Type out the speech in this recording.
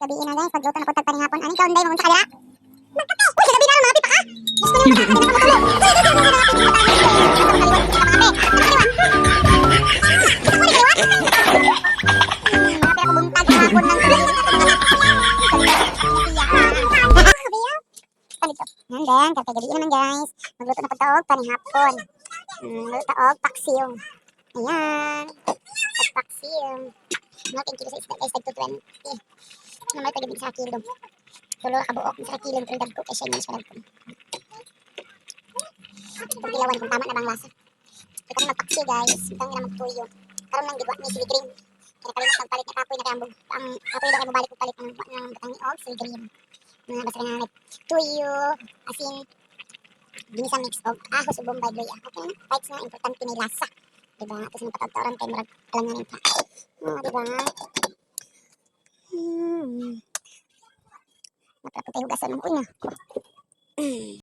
Gabi na guys, pagluto na po tagparing hapon. Ani ka unday mo sa kaya? Magkate. Uy, gabi na lumapit pa ka. Diyos ko niyo. Yan din, gabi naman guys. Magluto na pagtaog panihapon. Taog paksiw. Ayan. Paksiw. No, thank you sa isda guys, tag 220. Naman pwede din sa kilo. Tulo ka buok sa kilo pero dagko kay siya sa dagko. Pagdilawan kung tama na bang lasa. Ito na magpaksi guys, itang ina magtuyo. Karon lang gidwa ni sili green. Kaya kalimot magpalit na kapoy na kay ang kapoy daw kay mobalik ko palit ng batang ni og sili green. Basta nga tuyo, asin, ginisa mix og ahos ug bombay doy. Okay na, kahit nga importante ni lasa. Diba? Tapos yung patagtauran kay marag alanganin pa. Diba? Napapatay hugasan ng una.